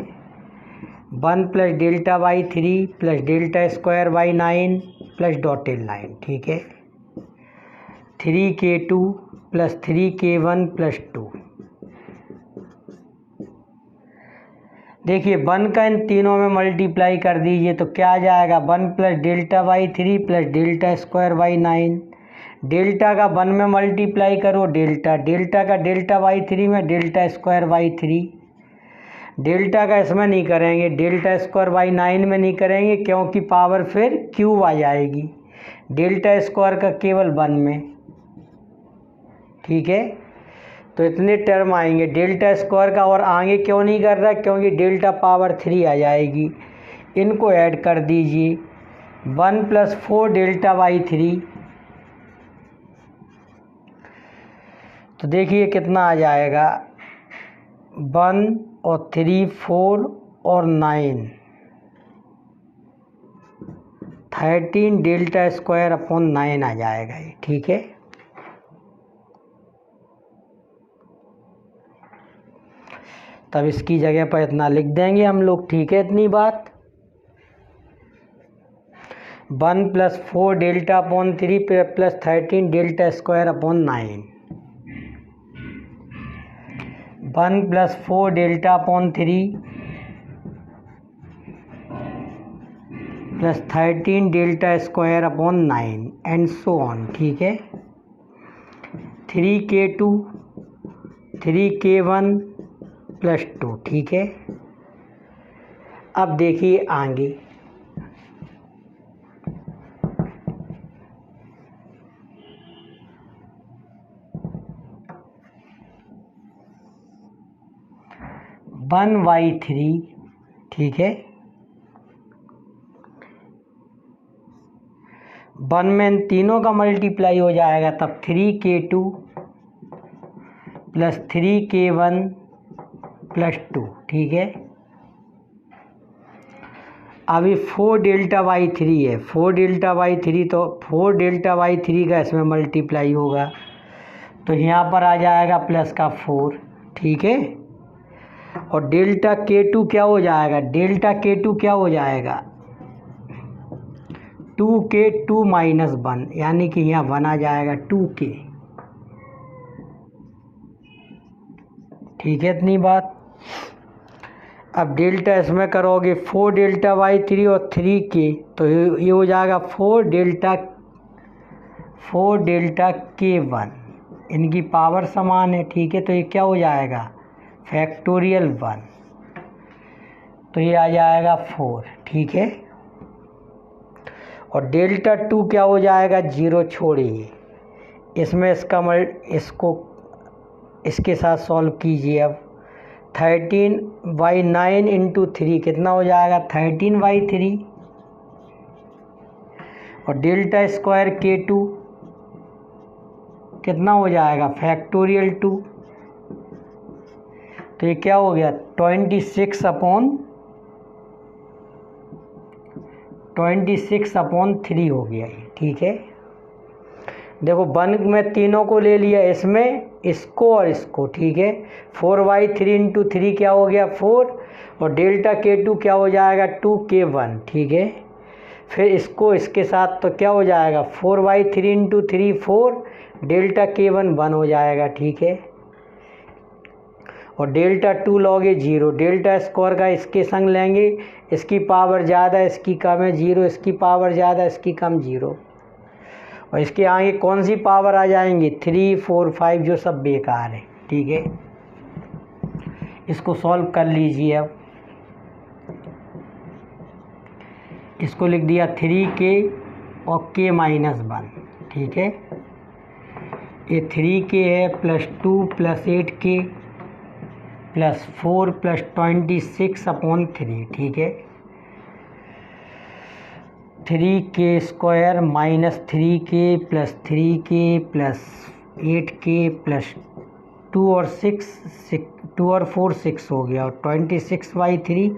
1 plus delta by 3 plus delta square by 9 plus dotted line. ठीक है, 3k2 प्लस 3k1 प्लस 2। देखिए 1 का इन तीनों में मल्टीप्लाई कर दीजिए तो क्या आ जाएगा, 1 plus delta by 3 plus delta square by 9। Delta का 1 में मल्टीप्लाई करो, डेल्टा का डेल्टा बाई 3 में डेल्टा स्क्वायर बाई 3। डेल्टा का इसमें नहीं करेंगे, डेल्टा स्क्वायर बाई 9 में नहीं करेंगे, क्योंकि पावर फिर क्यूब आ जाएगी, डेल्टा स्क्वायर का केवल 1 में। ठीक है, तो इतने टर्म आएंगे डेल्टा स्क्वायर का, और आगे क्यों नहीं कर रहा, क्योंकि डेल्टा पावर 3 आ जाएगी। इनको ऐड कर दीजिए, 1 + 4 डेल्टा बाई 3, तो देखिए कितना आ जाएगा, 1 और 3 4 और 9, 13 डेल्टा स्क्वायर अपॉन 9 आ जाएगा ये, ठीक है। तब इसकी जगह पर इतना लिख देंगे हम लोग, ठीक है। इतनी बात, 1 + 4 delta upon 3 + 13 delta square upon 9, 1 + 4 delta upon 3 + 13 delta square upon 9 and so on, ठीक है। 3k2 3k1 + 2, ठीक है। अब देखिए आगे, वन बाई 3, ठीक है। 1 में इन तीनों का मल्टीप्लाई हो जाएगा, तब 3k2 + 3k1 + 2, ठीक है। अभी 4 डेल्टा बाई 3 है, 4 डेल्टा बाई 3, तो 4 डेल्टा बाई 3 का इसमें मल्टीप्लाई होगा, तो यहाँ पर आ जाएगा प्लस का 4, ठीक है। और डेल्टा k2 क्या हो जाएगा, डेल्टा k2 क्या हो जाएगा, 2k2 - 1, यानी कि यहाँ 1 आ जाएगा 2k, ठीक है। इतनी बात। अब डेल्टा इसमें करोगे 4 डेल्टा बाई 3 और 3k, तो ये हो जाएगा 4 डेल्टा k1, इनकी पावर समान है, ठीक है। तो ये क्या हो जाएगा, फैक्टोरियल 1, तो ये आ जाएगा 4, ठीक है। और डेल्टा 2 क्या हो जाएगा, 0 छोड़िए, इसमें इसको इसके साथ सॉल्व कीजिए। अब 13/9 × 3 कितना हो जाएगा, 13/3, और डेल्टा स्क्वायर k2 कितना हो जाएगा, फैक्टोरियल 2, तो ये क्या हो गया, 26/3 हो गया ये, ठीक है। देखो 1 में तीनों को ले लिया, इसमें इसको और इसको, ठीक है। 4/3 × 3 क्या हो गया, 4, और डेल्टा k2 क्या हो जाएगा, 2k1, ठीक है। फिर इसको इसके साथ तो क्या हो जाएगा, 4/3 × 3 4, डेल्टा k1 1 हो जाएगा, ठीक है। और डेल्टा 2 लोगे 0, डेल्टा स्क्वायर का इसके संग लेंगे, इसकी पावर ज़्यादा इसकी कम है 0, इसकी पावर ज़्यादा इसकी कम 0, और इसके आगे कौन सी पावर आ जाएंगी, 3 4 5, जो सब बेकार है, ठीक है। इसको सॉल्व कर लीजिए। अब इसको लिख दिया 3k और k - 1, ठीक है। ये 3k है +2 + 8k + 4 + 26/3, ठीक है। 3k² - 3k + 3k + 8k + 2 और 4 6 हो गया, और 26/3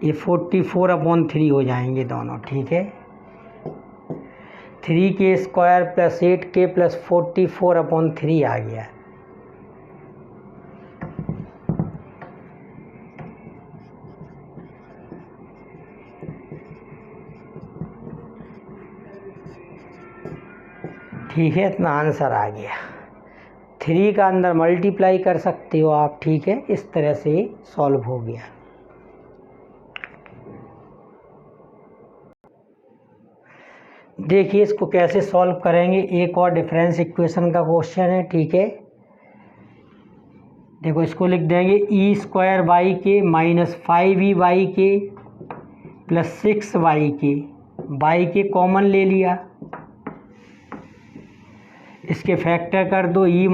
ये 44/3 हो जाएंगे दोनों, ठीक है। 3k² + 8k + 44/3 आ गया। ठीक है, इतना आंसर आ गया। 3 का अंदर मल्टीप्लाई कर सकते हो आप, ठीक है। इस तरह से सॉल्व हो गया। देखिए इसको कैसे सॉल्व करेंगे, एक और डिफरेंस इक्वेशन का क्वेश्चन है, ठीक है। देखो इसको लिख देंगे e² y - 5e y + 6y, y common ले लिया, इसके फैक्टर कर दो, e -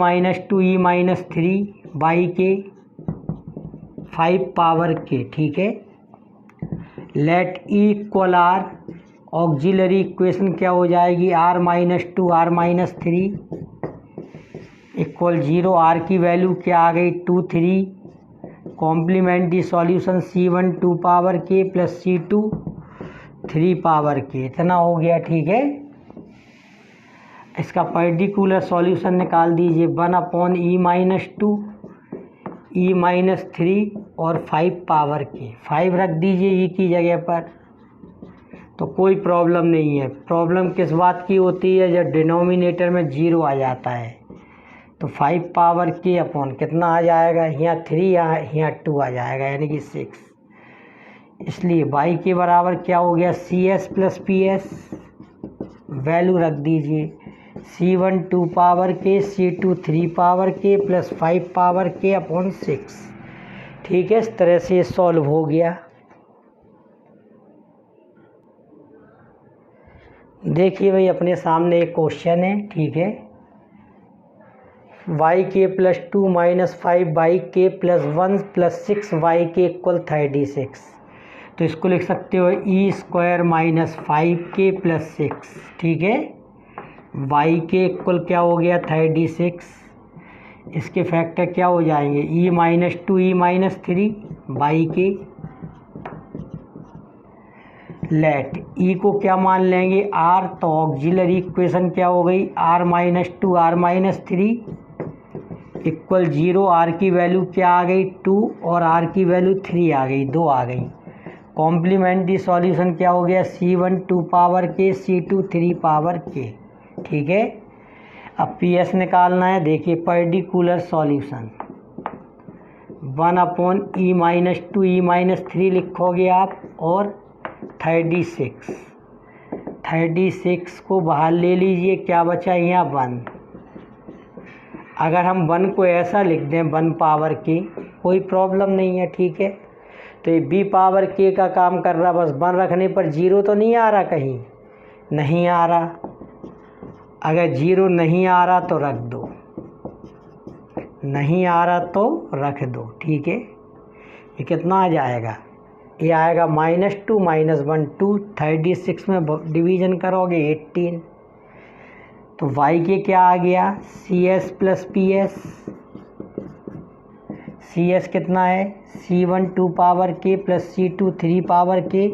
2 e - 3 y, 5 power K, ठीक है। Let E equal R, auxiliary equation क्या हो जाएगी, r minus 2 r minus 3 equal 0। R की वैल्यू क्या आ गई 2 3। Complementary solution C1 2 power K plus C2 3 power K, इतना हो गया, ठीक है। इसका पर्टिकुलर सॉल्यूशन निकाल दीजिए 1/e माइनस 2 e माइनस 3 और 5 पावर के, 5 रख दीजिए e की जगह पर, तो कोई प्रॉब्लम नहीं है। प्रॉब्लम किस बात की होती है, जब डिनोमिनेटर में 0 आ जाता है तो 5 पावर के अपॉन कितना आ जाएगा, यहाँ 3 यहाँ 2 आ जाएगा, यानी कि 6। इसलिए y के बराबर क्या हो गया, CS प्लस PS, वैल्यू रख दीजिए C1 2 पावर के, C2 3 power K plus 5 power के अपॉन 6, ठीक है। इस तरह से सॉल्व हो गया। देखिए भाई, अपने सामने एक क्वेश्चन है, ठीक है। वाई के प्लस 2 माइनस 5 वाई के प्लस 1 प्लस 6 वाई के इक्वल 36। तो इसको लिख सकते हो ई स्क्वायर माइनस 5 के प्लस 6, ठीक है। वाई के इक्वल क्या हो गया 36। इसके फैक्टर क्या हो जाएंगे, E minus 2 E minus 3 Y के। लेट ई को क्या मान लेंगे आर, तो ऑक्सिलरी इक्वेशन क्या हो गई R minus 2 R minus 3 equal 0। R की वैल्यू क्या आ गई 2 और आर की वैल्यू 3 आ गई, 2 आ गई। कॉम्प्लीमेंट्री सॉल्यूशन क्या हो गया C1 2 पावर के C2 3 पावर के, ठीक है। अब PS निकालना है। देखिए particular solution 1/e minus 2 e minus 3 लिखोगे आप, और 36 को बाहर ले लीजिए, क्या बचा यहाँ 1। अगर हम 1 को ऐसा लिख दें 1 पावर के, कोई प्रॉब्लम नहीं है, ठीक है। तो ये b पावर के का काम कर रहा, बस 1 रखने पर 0 तो नहीं आ रहा, कहीं नहीं आ रहा। अगर 0 नहीं आ रहा तो रख दो, नहीं आ रहा तो रख दो, ठीक है। ये कितना आ जाएगा, ये आएगा -2 -1 2। 36 में डिवीज़न करोगे 18, तो y के क्या आ गया CS प्लस PS। CS कितना है C1 2 power K plus C2 3 power K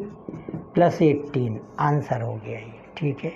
plus 18, answer हो गया ये, ठीक है।